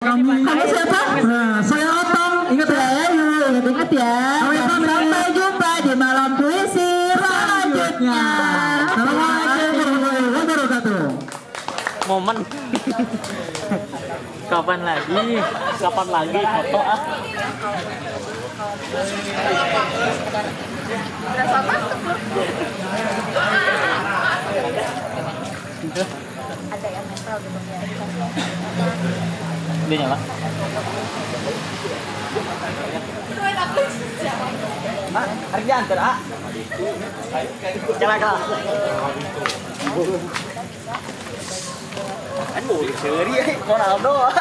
Kamu siapa? Nah, saya Otong. Ingat ya? Ingat ya. Sampai jumpa di malam puisi selanjutnya. Assalamualaikum warahmatullahi wabarakatuh. Momen. Kapan lagi? Kapan lagi foto ah? Ada yang nempel gitu ya. Dia nyala. Mak, hari diantar ah. Jalan. Anh bùi sửa đi ấy, con nào đó.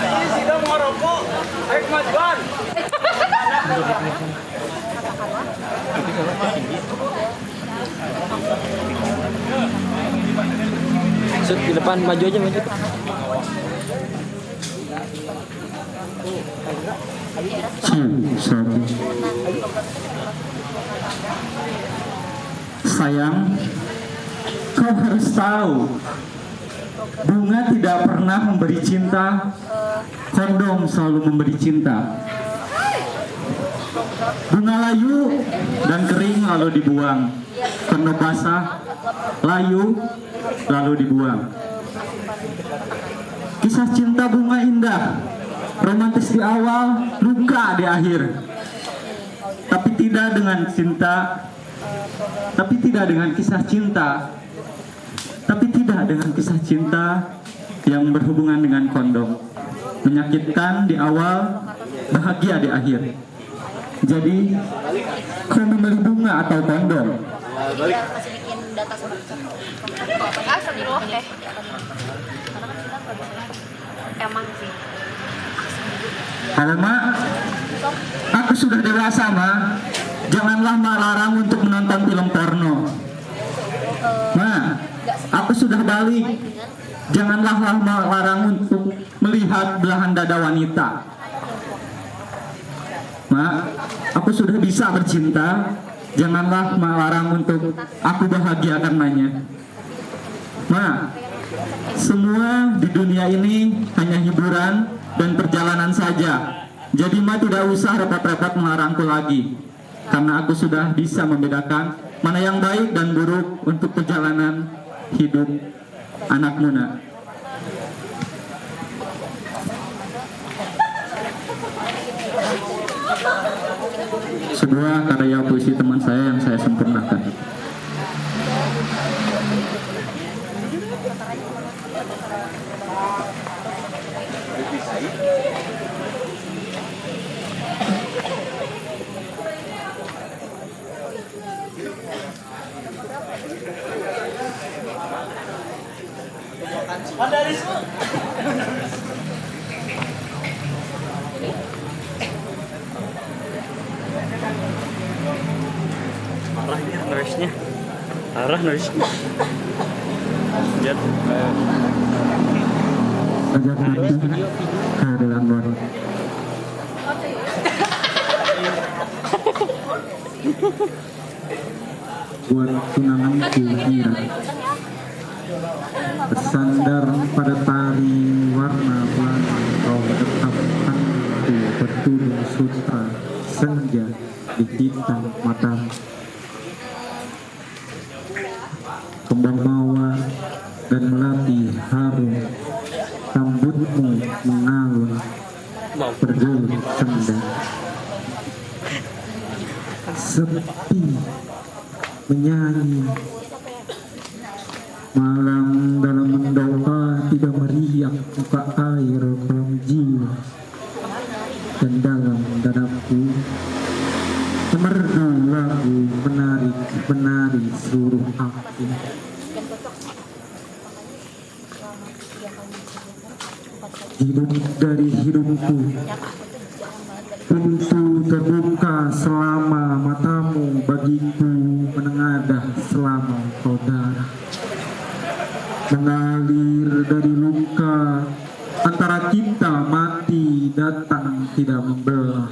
Ini sudah mau rokok, ayo kemajuan. Di depan maju aja maju. Sayang, kau harus tahu, bunga tidak pernah memberi cinta, kondom selalu memberi cinta. Bunga layu dan kering lalu dibuang, kondom basah, layu lalu dibuang. Kisah cinta bunga indah, romantis di awal, luka di akhir. Tapi tidak dengan cinta, tapi tidak dengan kisah cinta, tapi tidak dengan kisah cinta yang berhubungan dengan kondom. Menyakitkan di awal, bahagia di akhir. Jadi, kau memilih bunga atau kondom? Biar masih bikin data sama asal di bawah karena kan kita emang sih. Halo Mak, aku sudah dewasa Mak. Janganlah Mak larang untuk menonton film porno. Mak, aku sudah balik. Janganlah Mak larang untuk melihat belahan dada wanita. Mak, aku sudah bisa bercinta. Janganlah Mak larang untuk aku bahagia karenanya. Mak, semua di dunia ini hanya hiburan dan perjalanan saja. Jadi Mak tidak usah repot-repot melarangku lagi, karena aku sudah bisa membedakan mana yang baik dan buruk untuk perjalanan hidup anakmu nak. Sebuah karya puisi teman saya yang saya sempurnakan. Parah ini nulisnya. Parah nulisnya. Lihat. Ajak nanti Hairil Anwar. Buat tunanganku Mira, bersandar pada tari warna pelangi, kau tetapkan ku bertudung sutra senja di bintang matamu. Kembang mawar dan melati harum, rambutmu mengalun bergelut senda. Sepi menyanyi, malam dalam mendoa tidak meriak buka air kolam jiwa. Dan dalam dadaku memerdu lagu menari seluruh aku. Hidup dari hidupku, pintu terbuka selama matamu bagiku menengadah selama kau darah. Mengalir dari luka antara kita, mati datang tidak membelah.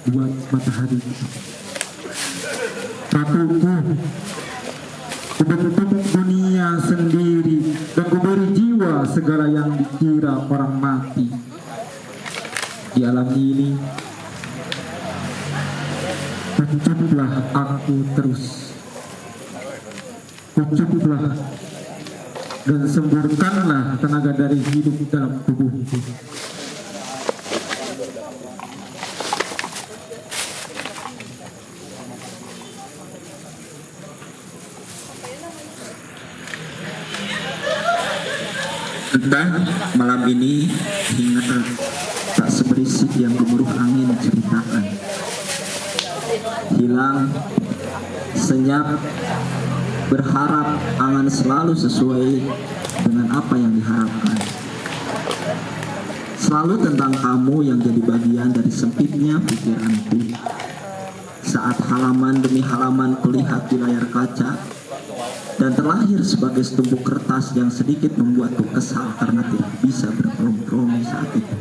buat matahari. Ratuku, kubentuk dunia sendiri dan kuberi jiwa segala yang dikira orang mati. Di alam ini, ucaplah aku terus. Ucaplah dan semburkanlah tenaga dari hidup dalam tubuhku. Entah malam ini hingga tak seberisik yang gemuruh angin ceritakan. Hilang, senyap, berharap angan selalu sesuai dengan apa yang diharapkan. Selalu tentang kamu yang jadi bagian dari sempitnya pikiranku. Saat halaman demi halaman kulihat di layar kaca, dan terlahir sebagai setumpuk kertas yang sedikit membuatku kesal karena tidak bisa berkompromi saat itu.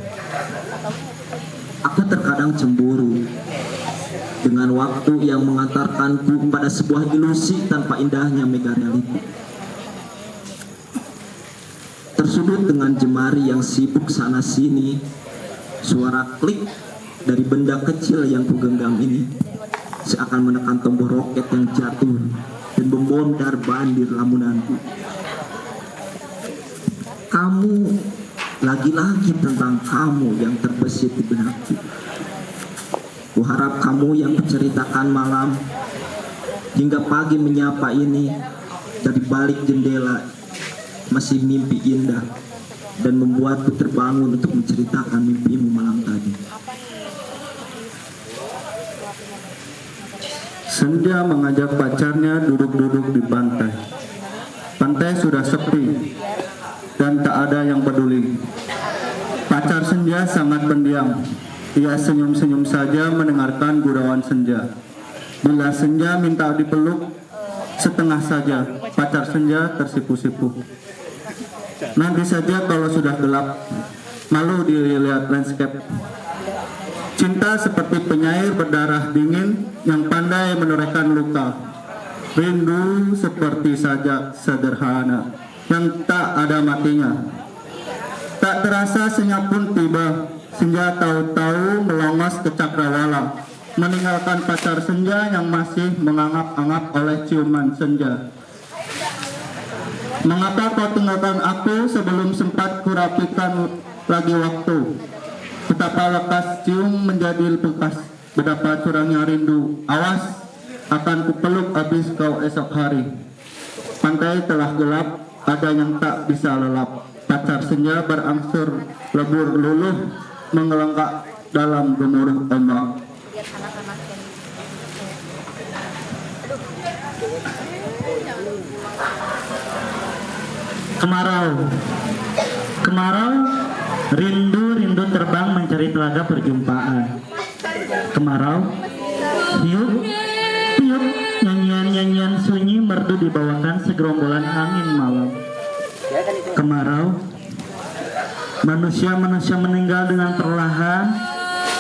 Aku terkadang cemburu dengan waktu yang mengantarkanku pada sebuah ilusi tanpa indahnya mega reality. Tersudut dengan jemari yang sibuk sana sini, suara klik dari benda kecil yang kugenggam ini seakan menekan tombol roket yang jatuh dan membondar bandir lamunanku. Kamu, lagi-lagi tentang kamu yang terbesit di benakku. Kuharap kamu yang menceritakan malam hingga pagi menyapa ini dari balik jendela masih mimpi indah dan membuatku terbangun untuk menceritakan mimpimu malam tadi. Senja mengajak pacarnya duduk-duduk di pantai. Pantai sudah sepi dan tak ada yang peduli. Pacar Senja sangat pendiam. Ia senyum-senyum saja mendengarkan gurauan Senja. Bila Senja minta dipeluk, setengah saja pacar Senja tersipu-sipu. Nanti saja kalau sudah gelap, malu dilihat landscape. Cinta seperti penyair berdarah dingin yang pandai menorehkan luka. Rindu seperti sajak sederhana yang tak ada matinya. Tak terasa senyap pun tiba. Senja tahu-tahu melongos ke cakrawala, meninggalkan pacar Senja yang masih mengangap-angap oleh ciuman Senja. Mengapa kau tinggalkan aku sebelum sempat kurapikan lagi waktu? Betapa lekas cium menjadi bekas, betapa curangnya rindu. Awas, akan kupeluk habis kau esok hari. Pantai telah gelap, ada yang tak bisa lelap. Pacar Senja berangsur lebur luluh, mengelengkak dalam gemuruh ombak. Kemarau, kemarau, rindu terbang mencari telaga perjumpaan. Kemarau, hiup, tiup, nyanyian-nyanyian sunyi merdu dibawakan segerombolan angin malam. Kemarau, manusia-manusia meninggal dengan perlahan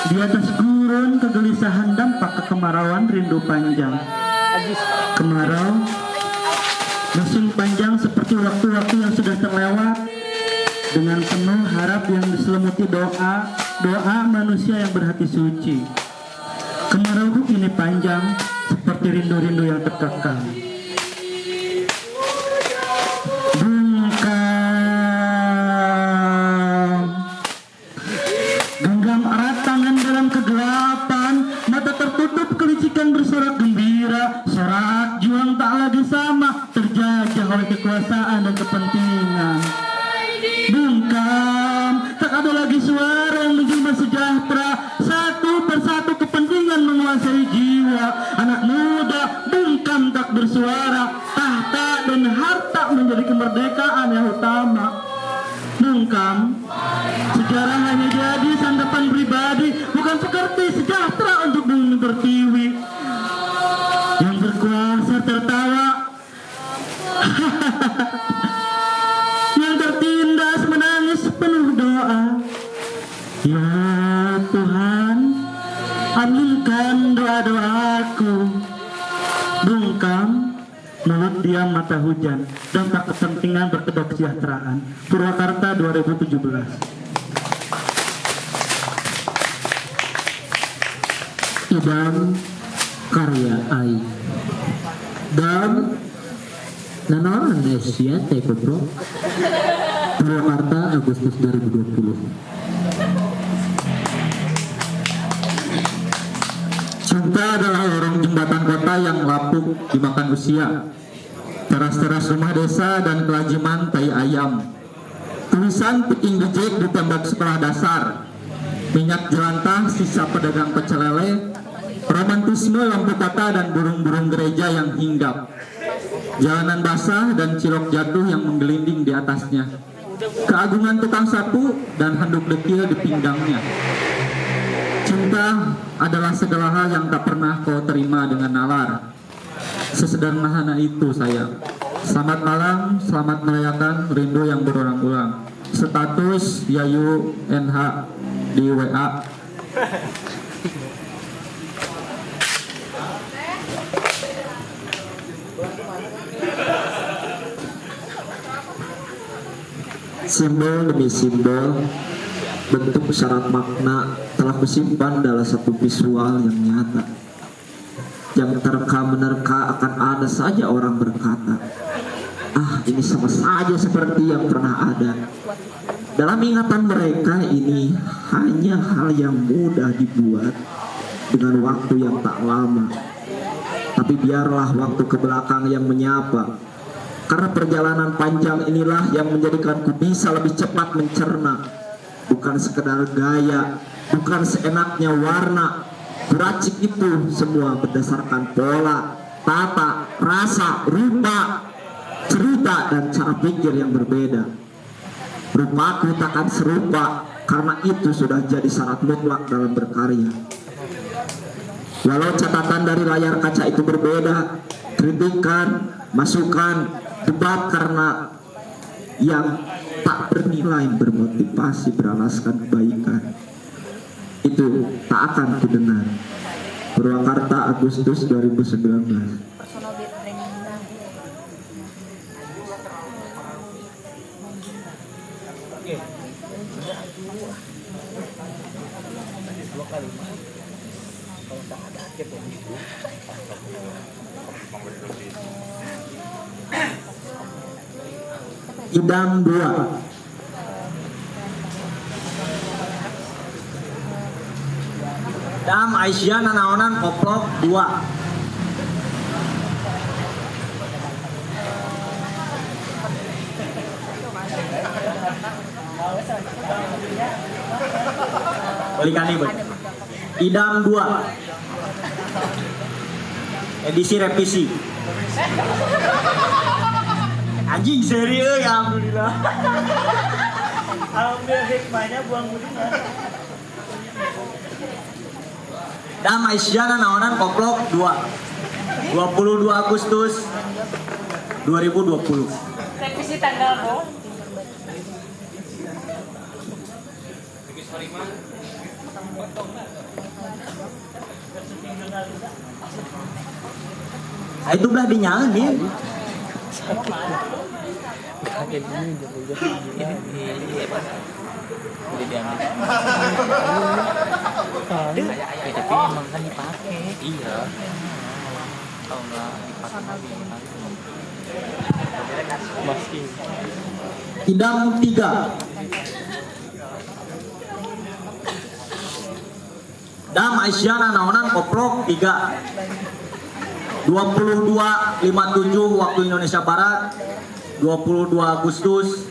di atas gurun kegelisahan dampak kekemarauan rindu panjang. Kemarau, musim panjang seperti waktu-waktu yang sudah terlewat, dengan penuh harap yang diselimuti doa manusia yang berhati suci. Kemarau ini panjang seperti rindu-rindu yang terkekang. Bungkam, genggam erat tangan dalam kegelapan, mata tertutup kelicikan bersorak gembira. Sorak juang tak lagi sama, terjajah oleh kekuasaan dan kepentingan. Bungkam, tak ada lagi suara yang menjelma sejahtera. Satu persatu kepentingan menguasai jiwa anak muda. Bungkam tak bersuara, tahta dan harta menjadi kemerdekaan yang utama. Bungkam, sejarah hanya jadi santapan pribadi, bukan seperti sejahtera untuk bumi pertiwi. Yang berkuasa tertawa, yang tertindas menangis penuh doa. Ya Tuhan, ambil Dengarkan doa-doaku, bungkam, mulut diam mata hujan, dan tak kepentingan berkedok kesejahteraan. Purwakarta 2017. Idam karya Ai dan nanawan Asia Teko Bro Purwakarta Agustus 2020. Cinta adalah lorong jembatan kota yang lapuk dimakan usia. Teras-teras rumah desa dan kelajiman tai ayam. Tulisan Peking Gejek ditembak sekolah dasar. Minyak jelantah sisa pedagang pecel lele. Romantisme lampu kota dan burung-burung gereja yang hinggap. Jalanan basah dan cilok jatuh yang menggelinding di atasnya. Keagungan tukang sapu dan handuk dekil di pinggangnya. Cinta adalah segala hal yang tak pernah kau terima dengan nalar. Sesederhana itu sayang. Selamat malam, selamat merayakan rindu yang berulang-ulang. Status Yayu NH di WA. Simbol demi simbol, bentuk syarat makna telah kusimpan dalam satu visual yang nyata. Yang terka-menerka akan ada saja orang berkata, ah ini sama saja seperti yang pernah ada. Dalam ingatan mereka ini hanya hal yang mudah dibuat dengan waktu yang tak lama. Tapi biarlah waktu ke belakang yang menyapa. Karena perjalanan panjang inilah yang menjadikanku bisa lebih cepat mencerna. Bukan sekedar gaya, bukan seenaknya warna. Beracik itu semua berdasarkan pola, tata, rasa, rupa, cerita, dan cara pikir yang berbeda. Rupaku takkan serupa, karena itu sudah jadi syarat mutlak dalam berkarya. Walau catatan dari layar kaca itu berbeda, kritikan, masukan, debat karena yang tak bernilai bermotivasi beralaskan kebaikan itu tak akan kudengar. Purwakarta Agustus 2019. Personal branding. Idam 2. Dam Aisyah nanaonan koplok 2. Balikan nih, Idam 2. Edisi revisi. Anjing seri euy, alhamdulillah. Alhamdulillah hikmahnya buang mudinya. Dam Aisyah naonan koplok 2. 22 Agustus 2020. Revisi tanggal dong. Itu udah dinyalain ya. Tapi emang kan dipakai. Iya. Kalau nggak dipakai masking. Idam 3. Dam Aisyah naonan koplok 3. 22.57 waktu Indonesia Barat. 22 Agustus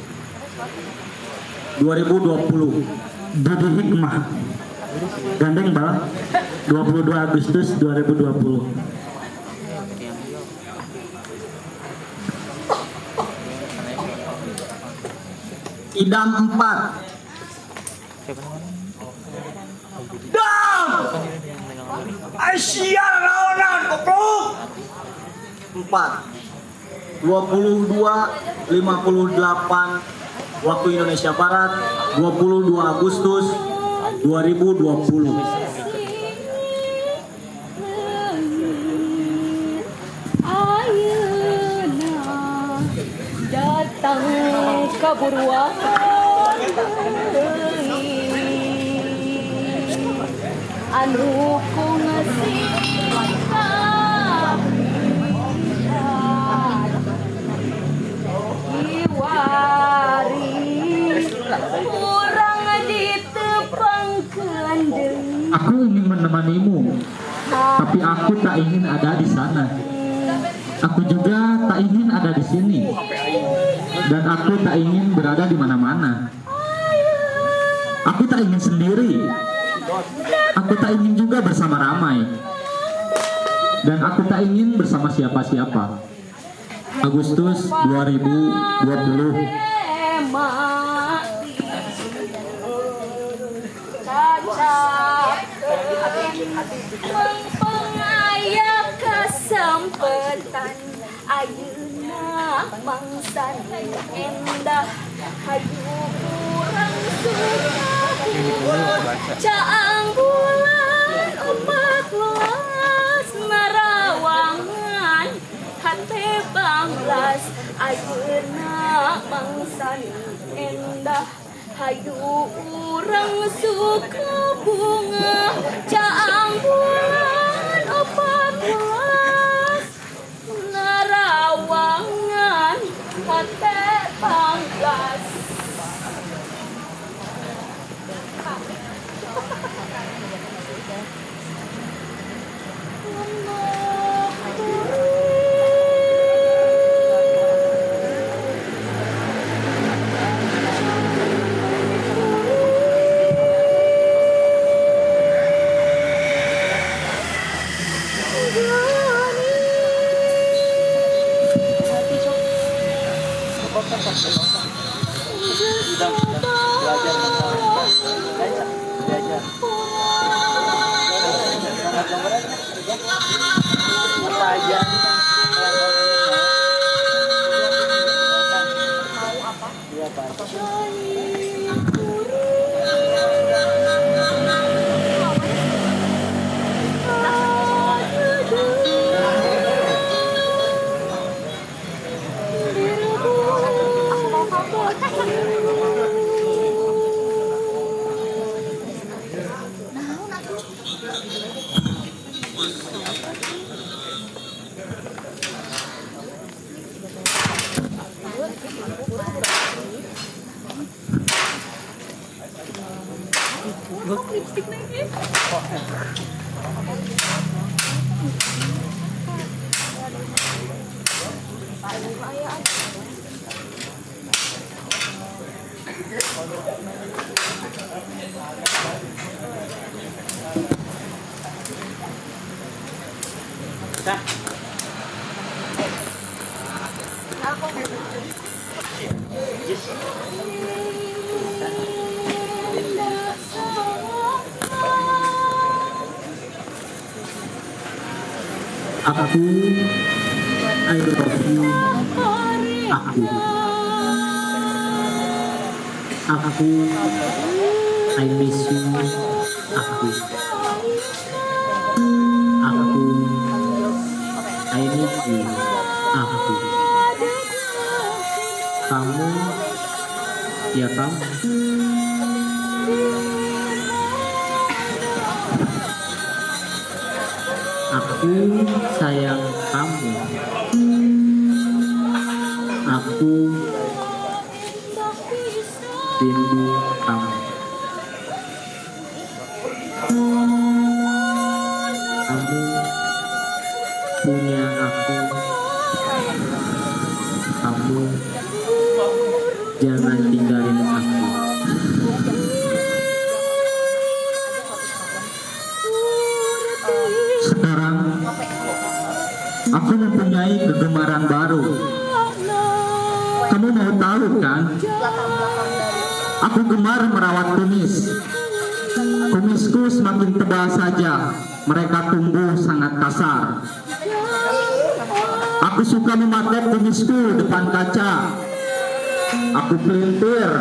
2020. Budi Hikmah Gandeng Bal 22 Agustus 2020. Idam 4. Dam Aisyah naonan koplok 4. 22.58 waktu Indonesia Barat. 22 Agustus 2020. kaburuahan anu ku ngasihkan iwari kurang ditepangkeun deui. Aku ingin menemanimu, tapi aku tak ingin ada di sana. Aku juga tak ingin ada di sini, dan aku tak ingin berada di mana-mana. Aku tak ingin sendiri. Aku tak ingin juga bersama ramai, dan aku tak ingin bersama siapa-siapa. Agustus 2020. Mengpengaya kesempetan ayeuna mangsan endah hayu urang suka caang bulan 14 narawangan hate banglas ayeuna mangsan endah hayu urang suka bunga caang bulan 14 narawangan hate banglas. Aku, I love you. Aku, I miss you. Aku, I need you. Aku, kamu, ya kamu. Aku sayang kamu. Aku rindu kamu. Kamu punya aku. Kamu jangan tinggalin aku. Sekarang aku mempunyai kegemaran baru. Kamu mau tahu kan? Aku gemar merawat kumis. Kumisku semakin tebal saja, mereka tumbuh sangat kasar. Aku suka memakai kumisku depan kaca. Aku pelintir,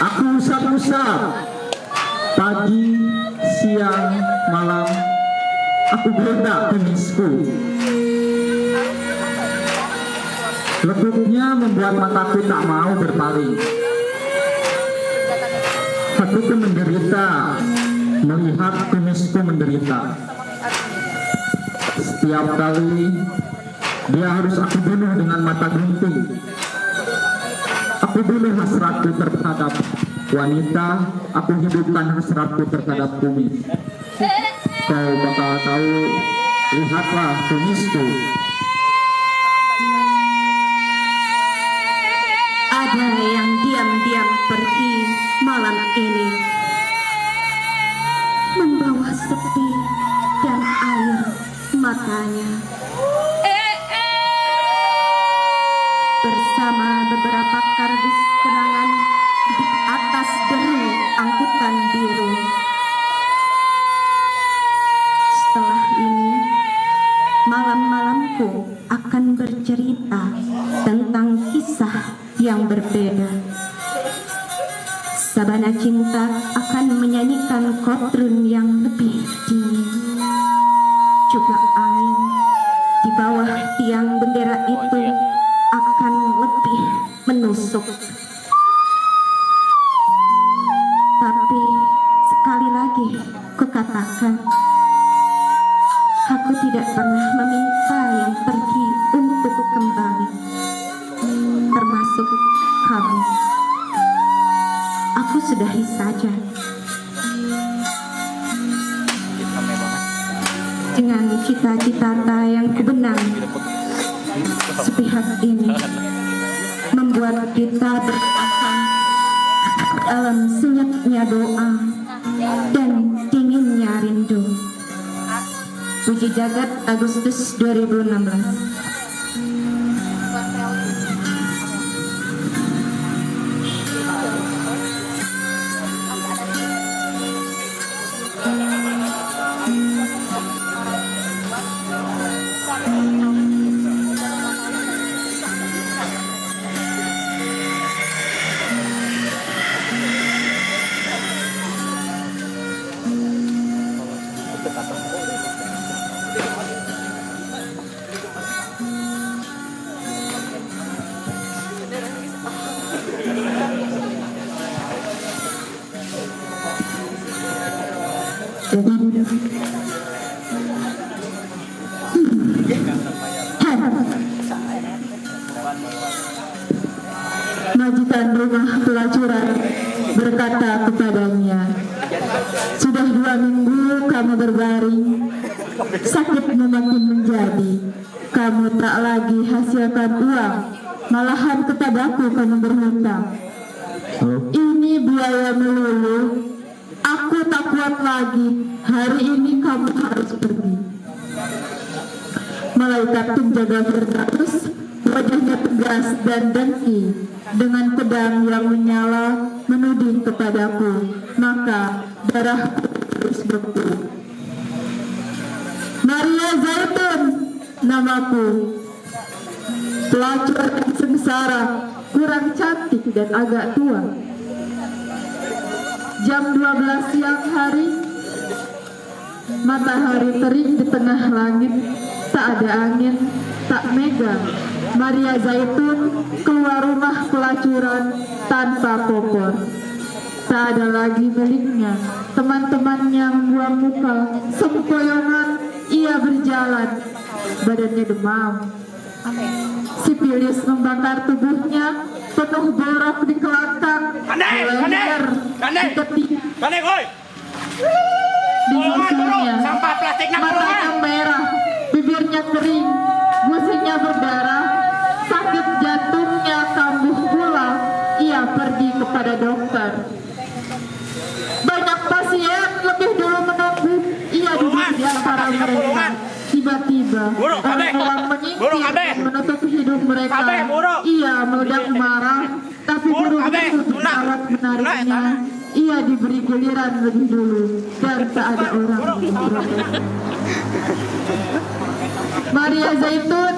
aku usap-usap. Pagi, siang, malam, aku bedak kumisku. Lekuknya membuat mataku tak mau berpaling. Hatiku menderita melihat kumisku menderita. Setiap kali dia harus aku bunuh dengan mata gunting. Aku bunuh hasratku terhadap wanita, aku hidupkan hasratku terhadap kumis. Kau bakal tahu, lihatlah kumisku. Ada yang diam-diam pergi malam ini, membawa sepi dan air matanya. Bersama beberapa kardus kenangan di atas deru angkutan biru. Setelah ini, malam-malamku akan bercerita tentang kisah yang berbeda. Sabana cinta akan menyanyikan kotrun yang lebih dingin. Juga angin di bawah tiang bendera itu akan lebih menusuk. Tapi sekali lagi kukatakan, aku tidak pernah meminta yang pergi untuk kembali, termasuk kamu. Aku sudahi saja dengan cita-cita yang kebenang. Sepihak ini membuat kita bertahan dalam senyapnya doa dan dinginnya rindu. Puji Jagat, Agustus 2016. Majikan rumah pelacuran berkata kepadanya, "Sudah 2 minggu kamu berbaring, sakitmu makin menjadi. Kamu tak lagi hasilkan uang, malahan kepadaku kamu berhutang. Ini biaya melulu, aku tak kuat lagi, hari ini kamu harus pergi." Malaikat penjaga Firdaus, wajahnya tegas dan dengki, dengan pedang yang menyala menuding kepadaku, maka darahku terus beku. Maria Zaitun namaku, pelacur yang sengsara, kurang cantik dan agak tua. Jam 12 siang hari, matahari terik di tengah langit, tak ada angin, tak mega. Maria Zaitun keluar rumah pelacuran tanpa kopor. Tak ada lagi miliknya. Teman-temannya membuang muka, sempoyongan ia berjalan, badannya demam. Sipilis membakar tubuhnya, penuh borok di kelakang, leher, di ketiak, di susunya. Matanya merah, bibirnya kering, gusinya berdarah, sakit jantungnya kambuh pula. Ia pergi kepada dokter. Banyak pasien lebih dulu menunggu. Ia duduk di antara mereka. Tiba-tiba orang menyingkir dan menutup hidup mereka. Ia meledak marah, tapi buru-buru pesawat menariknya. Ia diberi giliran lebih dulu dan tak ada orang yang protes. Maria Zaitun,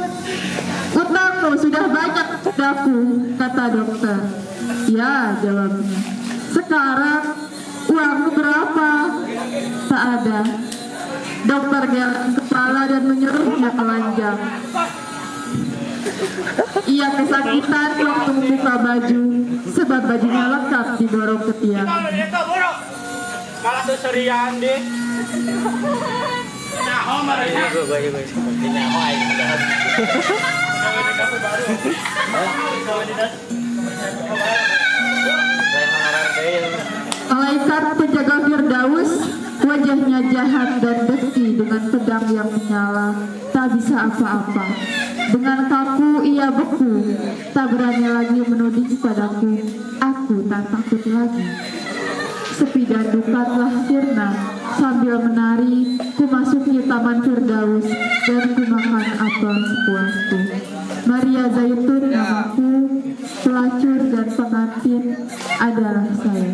utangmu sudah banyak padaku, kata dokter. Ya, jawabnya. Sekarang uangmu berapa? Tak ada. Dokter geleng kepala dan menyuruhnya telanjang. Ia kesakitan waktu membuka baju, sebab bajunya lengkap didorong ke tiang. Itu buruk. Malah seserian deh. Nah, marah ya. Gue seperti nyawa aing. Malaikat penjaga Firdaus, wajahnya jahat dan besi dengan pedang yang menyala, tak bisa apa-apa. Dengan kaku ia beku, tak berani lagi menuding padaku. Aku tak takut lagi. Sepi dan dukatlah Firna, sambil menari, ku masuki taman Firdaus dan ku makan apel sepuasku. Maria Zaitun namaku, pelacur dan pengantin adalah saya.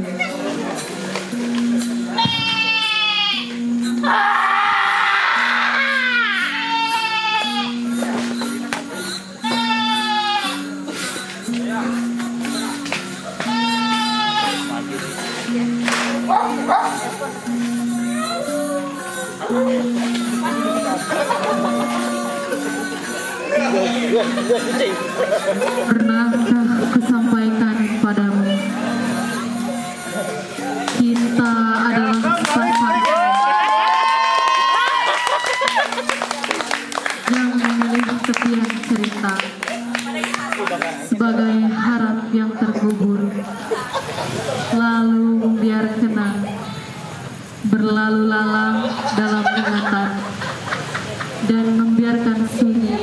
Pernahkah kusampaikan padamu, kita adalah sepasang yang memilih tepian cerita sebagai harap yang terkubur, lalu membiarkan berlalu lalang dalam ingatan dan membiarkan sunyi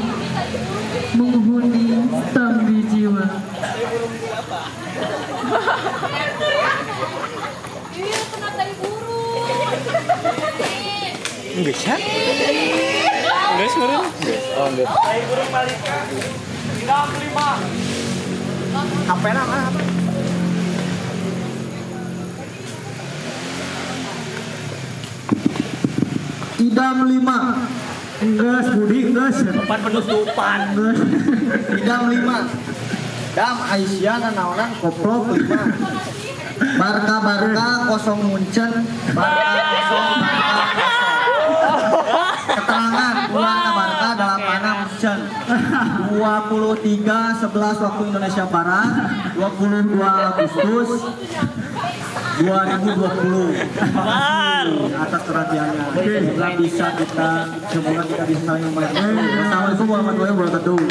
menghuni stambi jiwa. Bisa? Enggak sebenarnya? Oh enggak. Ayo burung balik. Tinggal 5. Apa nama? Idam 5. Enggas Budi, enggas. Tempat penutupan. Idam 5. Dam Aisyah naonan koplok 5. Barka kosong muncen. Barka kosong. Keterangan ulang Barka dalam mana muncen. 23:11 waktu Indonesia Barat, 22 Agustus 2020. Atas perhatiannya. Semoga bisa kita saling membantu. Wassalamualaikum warahmatullahi wabarakatuh.